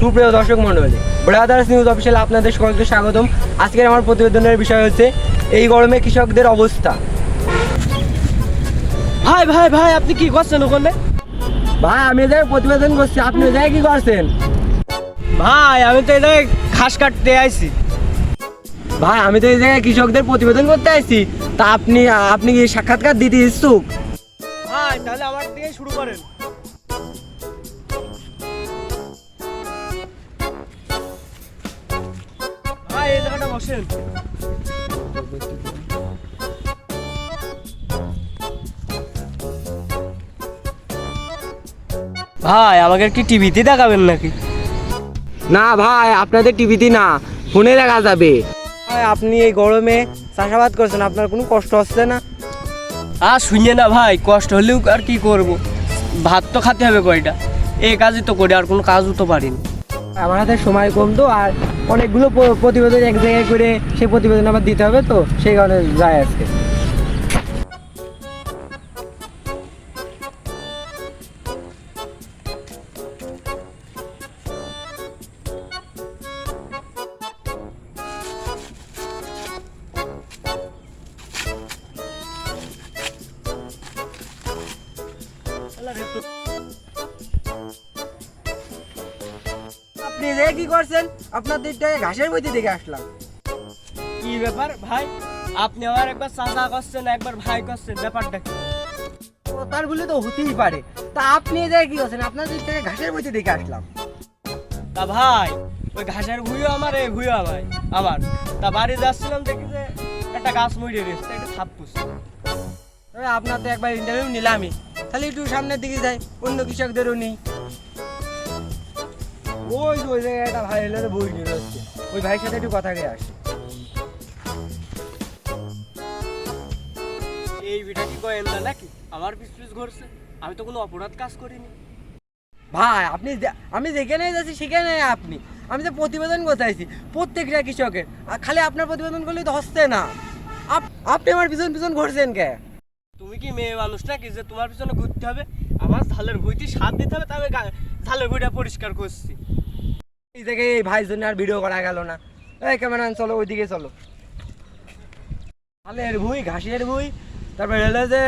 সুপ্রিয় দর্শক মণ্ডলী, ব্রাদার্স নিউজ অফিসিয়াল আপনাদের সকলকে স্বাগতম। আজকের আমার প্রতিবেদনের বিষয় হচ্ছে এই গরমে কৃষকদের অবস্থা। ভাই ভাই ভাই আপনি কি করছেন ওখানে? ভাই আমি এই জায়গায় প্রতিবেদন করছি, আপনি ওই জায়গায় কি করছেন? ভাই আমি তো এটা ঘাস কাটতে আইছি। ভাই আমি তো এই জায়গায় কৃষকদের প্রতিবেদন করতে আসছি, তা আপনি কি সাক্ষাৎকার দিতে ইচ্ছুক? ভাই তাহলে আমার দিকে শুরু করেন। ভাই এই জায়গাটা বসেন। ভাই আমাকে কি টিভিতে দেখাবেন নাকি? না ভাই, আপনাদের টিভিতে না, ফোনে দেখা যাবে। ভাই আপনি এই গরমে চাষাবাদ করছেন, আপনার কোনো কষ্ট হচ্ছে না? আর শুনিয়ে না ভাই, কষ্ট হলেও আর কি করব, ভাত তো খেতে হবে কয়টা, এই কাজই তো করি, আর কোনো কাজও তো পারিনি। আমার হাতে সময় কম তো, আর অনেকগুলো প্রতিবেদন এক জায়গায় করে সেই প্রতিবেদন আবার দিতে হবে, তো সেই কারণে যায় আজকে। আপনি এদিকে কি করছেন? আপনার দিকটাকে ঘাসের মধ্যে দেখে আসলাম। কি ব্যাপার ভাই, আপনি আমার একবার চাচা করছেন একবার ভাই করছেন, ব্যাপারটা কি? তার বলে তো হতেই পারে। তা আপনি এই জায়গায় কি করছেন? আপনার দিকটাকে ঘাসের মধ্যে দেখে আসলাম। তা ভাই ওই ঘাসের ভুঁইও আমার, এই ভুঁইও আমার তা বাড়ি যাচ্ছিলাম দেখি যে একটা গাছ মরে গেছে, একটা ছাপ পুষছে। তবে আপনার তো একবার ইন্টারভিউ নিলামই, তাহলে একটু সামনের দিকে যাই, অন্য কৃষকদেরও নেই। ওই জায়গায় একটা ভাই এলো, বই নিয়ে হচ্ছে, ওই ভাইয়ের সাথে একটু কথা গিয়ে আসি। এই বিটা কি গোয়েন্দা নাকি আমার পিছ ঘুরছে? আমি তো কোনো অপরাধ কাজ করিনি। ভাই আমি যেখানে যাচ্ছি সেখানে আপনি, আমি যে প্রতিবেদন করতে আইছি প্রত্যেকটা কৃষকের, আর খালি আপনার প্রতিবেদন করলেই তো হচ্ছে না। আপনি আমার পিছন পিছন ঘুরছেন কে? তুমি কি মেয়ে মানুষ নাকি যে তোমার পিছনে ঘুরতে হবে? আমার ঝালের ভুঁইতে সাথ দিতে হবে, তাই আমি ঝালের ভুঁইটা পরিষ্কার করছি। এই জায়গায় এই ভাইয়ের জন্য আর ভিডিও করা গেল না। এই ক্যামেরাম্যান চলো, ওইদিকে চলো। ঝালের ভুঁই, ঘাসের ভুঁই, তারপরে হলো যে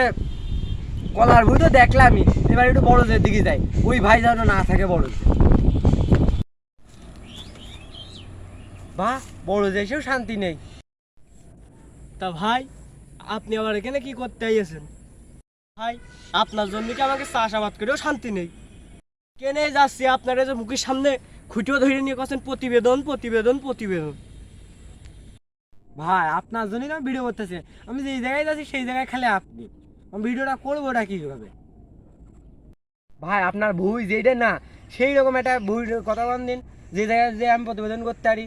কলার ভুঁই তো দেখলামই, এবার একটু বড়দের দিকে যাই, ওই ভাই যেন না থাকে বড়। বাহ, বড় দেশেও শান্তি নেই। তা ভাই আপনি আবার এখানে কি করতে আইয়েছেন? ভাই আপনার জন্য কি আমাকে চাষাবাদ করেও শান্তি নেই? কেনে যাচ্ছি আপনারা যে মুখের সামনে খুঁটিও ধরে নিয়ে করছেন প্রতিবেদন প্রতিবেদন প্রতিবেদন। ভাই আপনার জন্যই আমি ভিডিও করতেছি, আমি যেই জায়গায় যাচ্ছি সেই জায়গায় খালি আপনি, আমি ভিডিওটা করবো ওটা কীভাবে? ভাই আপনার ভুঁই যেইটা না, সেই রকম একটা ভুঁই কথা বলেন দিন, যে জায়গায় যে আমি প্রতিবেদন করতে পারি।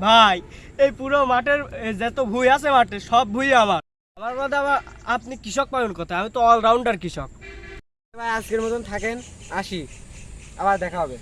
ভাই এই পুরো মাঠের যত ভুঁই আছে মাঠে সব ভুঁই আমার। আমার মধ্যে আবার আপনি কৃষক পাবেন কোথায়? আমি তো অলরাউন্ডার কৃষক। ভাই আজকের মতন থাকেন, আসি, আবার দেখা হবে।